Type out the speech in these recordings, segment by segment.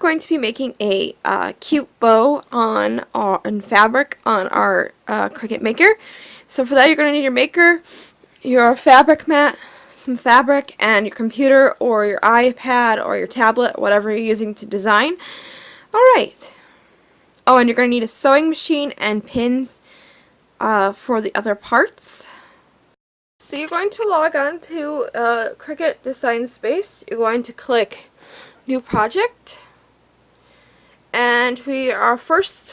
going to be making a cute bow on fabric on our Cricut maker. So for that, you're going to need your maker, your fabric mat, some fabric, and your computer or your iPad or your tablet, whatever you're using to design. Alright. Oh, and you're going to need a sewing machine and pins for the other parts. So you're going to log on to Cricut Design Space. You're going to click New Project. And for our first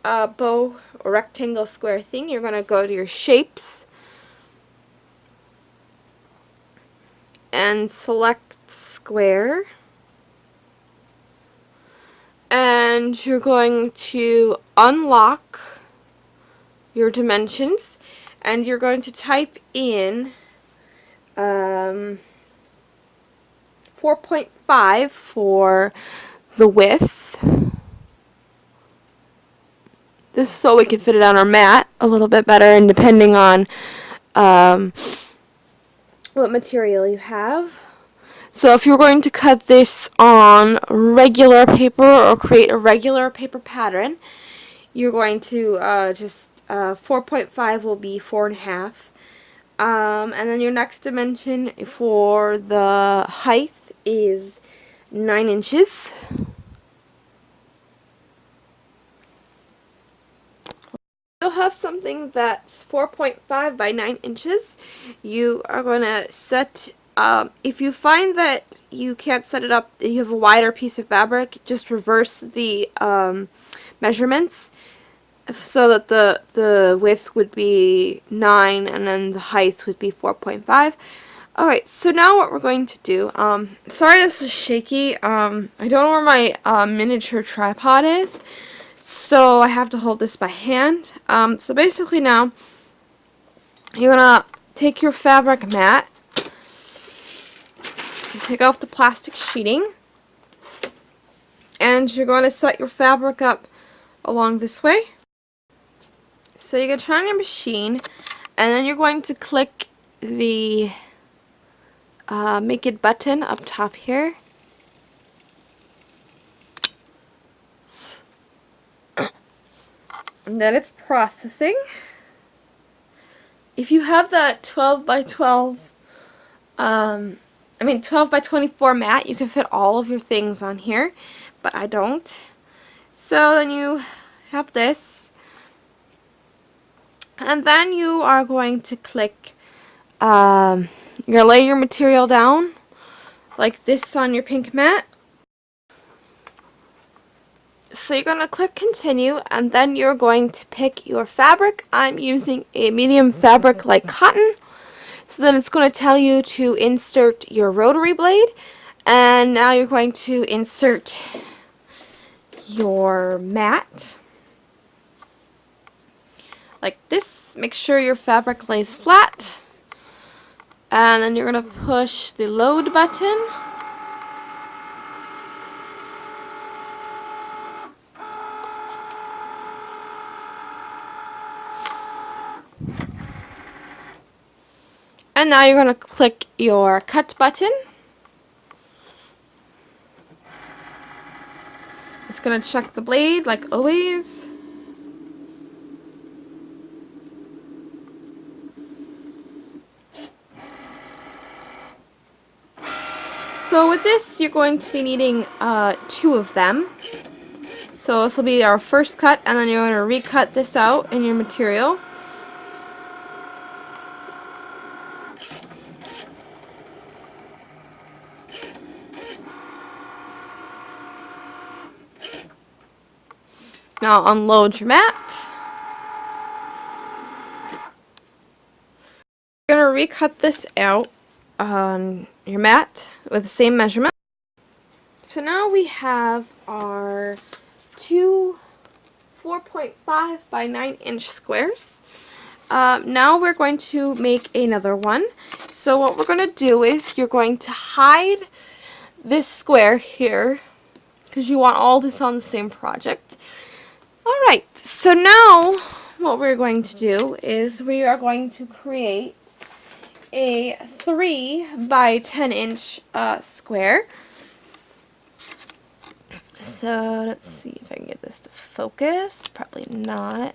bow or rectangle square thing, you're going to go to your shapes and select square. And you're going to unlock your dimensions, and you're going to type in 4.5 for the width. This is so we can fit it on our mat a little bit better, and depending on what material you have. So if you're going to cut this on regular paper or create a regular paper pattern, you're going to 4.5 will be 4.5. And then your next dimension for the height is 9 inches. You'll have something that's 4.5 by 9 inches. You are going to set, if you find that you can't set it up, you have a wider piece of fabric, just reverse the measurements so that the width would be 9 and then the height would be 4.5. Alright, so now what we're going to do, sorry this is shaky, I don't know where my miniature tripod is, so I have to hold this by hand. So basically now, you're going to take your fabric mat, take off the plastic sheeting, and you're going to set your fabric up along this way. So you're going to turn on your machine, and then you're going to click the make it button up top here. And then it's processing. If you have that 12 by 12, 12 by 24 mat, you can fit all of your things on here, but I don't. So then you have this, and then you are going to click, you're going to lay your material down like this on your pink mat. So you're going to click continue, and then you're going to pick your fabric. I'm using a medium fabric like cotton. So then it's going to tell you to insert your rotary blade, and now you're going to insert your mat like this. Make sure your fabric lays flat, and then you're going to push the load button. And now you're going to click your cut button. It's going to check the blade like always. So with this, you're going to be needing 2 of them. So this will be our first cut, and then you're going to recut this out in your material. Now unload your mat. You're going to recut this out on your mat with the same measurement. So now we have our 2 4.5 by 9 inch squares. Now we're going to make another one. So what we're going to do is you're going to hide this square here because you want all this on the same project. Alright, so now what we're going to do is we are going to create a 3 by 10 inch square. So let's see if I can get this to focus. Probably not.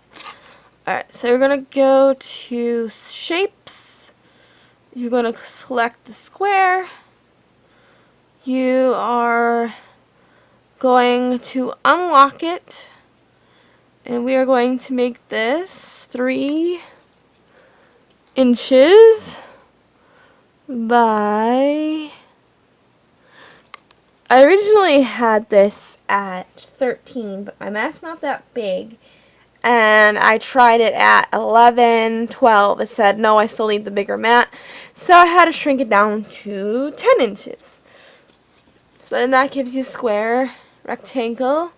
Alright, so you're going to go to shapes. You're going to select the square. You are going to unlock it. And we are going to make this 3 inches by... I originally had this at 13, but my mat's not that big. And I tried it at 11, 12. It said, no, I still need the bigger mat. So I had to shrink it down to 10 inches. So then that gives you a square rectangle.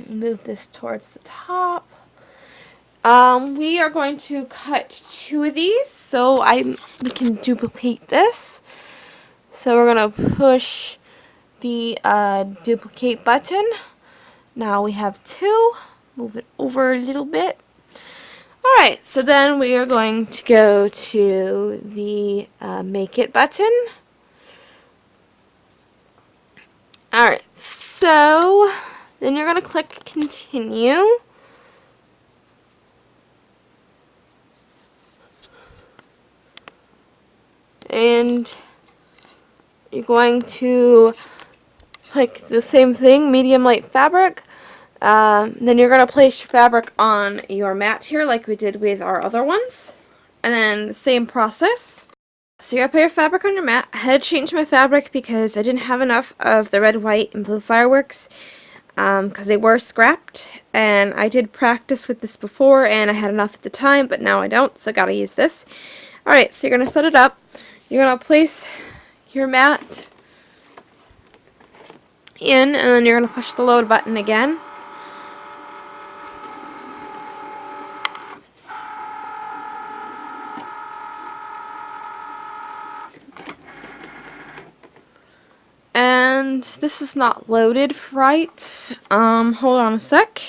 Move this towards the top. We are going to cut 2 of these so we can duplicate this. So we're going to push the duplicate button. Now we have 2. Move it over a little bit. Alright, so then we are going to go to the make it button. Alright, so then you're going to click continue. And you're going to click the same thing, medium light fabric. Then you're going to place your fabric on your mat here like we did with our other ones. And then the same process. So you're going to put your fabric on your mat. I had to change my fabric because I didn't have enough of the red, white, and blue fireworks because they were scrapped. And I did practice with this before and I had enough at the time, but now I don't, so I got to use this. Alright, so you're going to set it up. You're going to place your mat in, and then you're going to push the load button again. And this is not loaded right. Hold on a sec.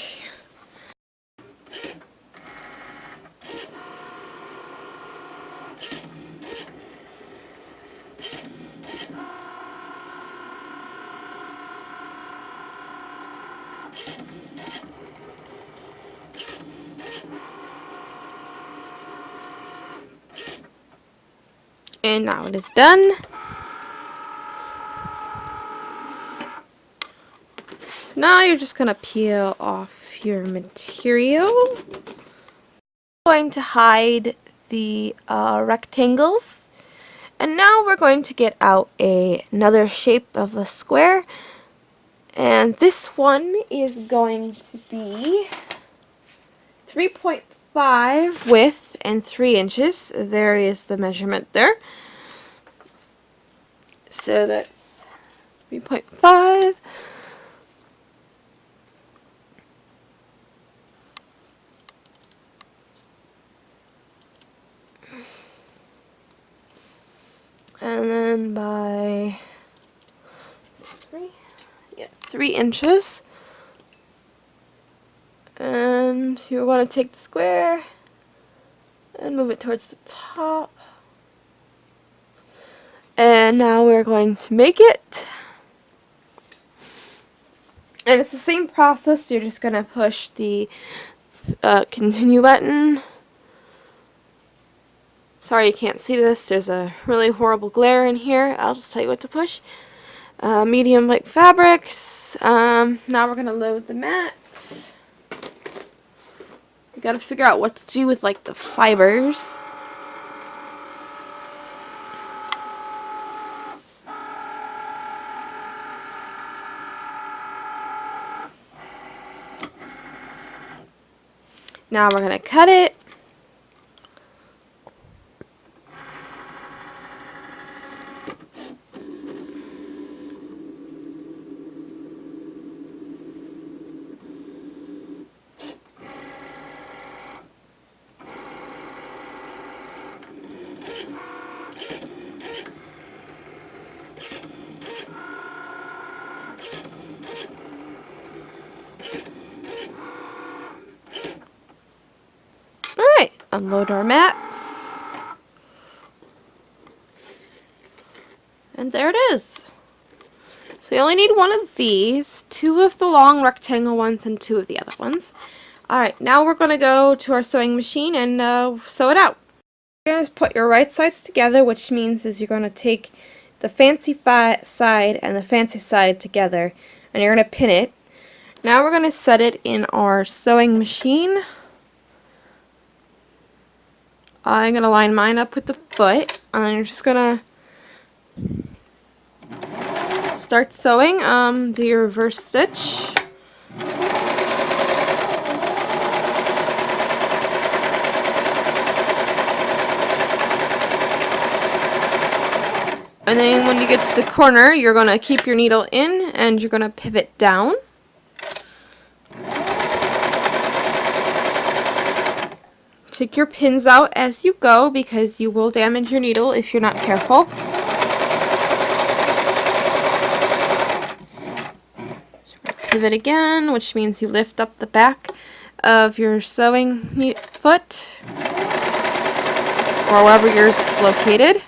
And now it is done. So now you're just going to peel off your material. I'm going to hide the rectangles. And now we're going to get out another shape of a square. And this one is going to be 3.5 width and 3 inches. There is the measurement there. So that's 3.5. And then by 3 inches. And you're going to take the square and move it towards the top. And now we're going to make it. And it's the same process. You're just going to push the continue button. Sorry you can't see this. There's a really horrible glare in here. I'll just tell you what to push. Medium light fabrics. Now we're going to load the mat. You got to figure out what to do with like the fibers. Now we're going to cut it. Alright, unload our mats. And there it is. So you only need one of these, 2 of the long rectangle ones and 2 of the other ones. Alright, now we're going to go to our sewing machine and sew it out. You're going to put your right sides together, which means is you're going to take the fancy side and the fancy side together, and you're going to pin it. Now we're going to set it in our sewing machine. I'm going to line mine up with the foot, and then you're just going to start sewing. Do your reverse stitch. And then when you get to the corner, you're going to keep your needle in and you're going to pivot down. Take your pins out as you go because you will damage your needle if you're not careful. Pivot again, which means you lift up the back of your sewing foot or wherever yours is located.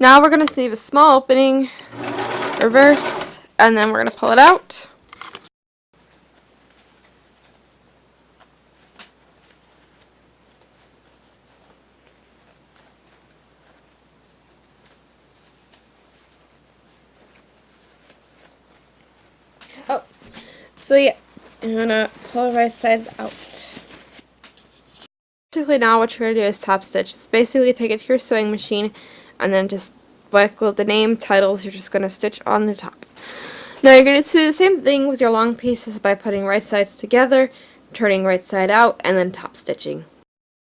Now we're going to leave a small opening, reverse, and then we're going to pull it out. Oh, so yeah, I'm going to pull the right sides out. Basically now what you're going to do is top stitch. It's basically take it to your sewing machine and then just with the name, titles, you're just going to stitch on the top. Now you're going to do the same thing with your long pieces by putting right sides together, turning right side out, and then top stitching.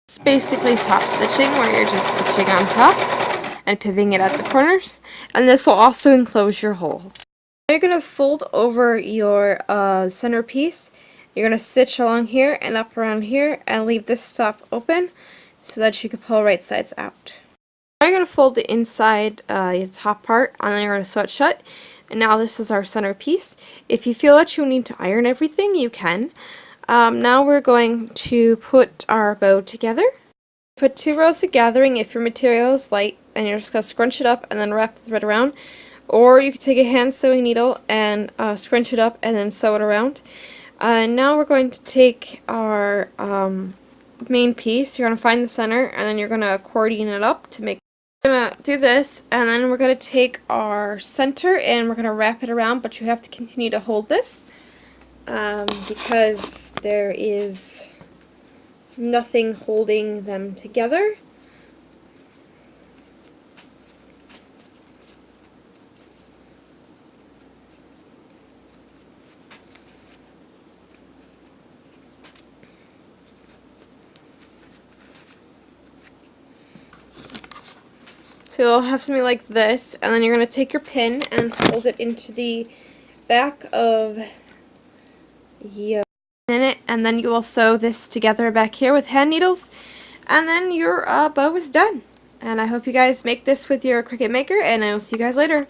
It's basically top stitching where you're just stitching on top and pivoting it at the corners, and this will also enclose your hole. Now you're going to fold over your center piece. You're going to stitch along here and up around here and leave this top open so that you can pull right sides out. Now you're going to fold the inside, your top part, and then you're going to sew it shut. And now this is our center piece. If you feel that you need to iron everything, you can. Now we're going to put our bow together. Put 2 rows of gathering if your material is light, and you're just going to scrunch it up and then wrap the thread around. Or you could take a hand sewing needle and scrunch it up and then sew it around. Now we're going to take our main piece. You're going to find the center, and then you're going to accordion it up to make. We're going to do this, and then we're going to take our center and we're going to wrap it around, but you have to continue to hold this because there is nothing holding them together. So you'll have something like this, and then you're going to take your pin and hold it into the back of your in it, and then you will sew this together back here with hand needles, and then your bow is done. And I hope you guys make this with your Cricut Maker, and I will see you guys later.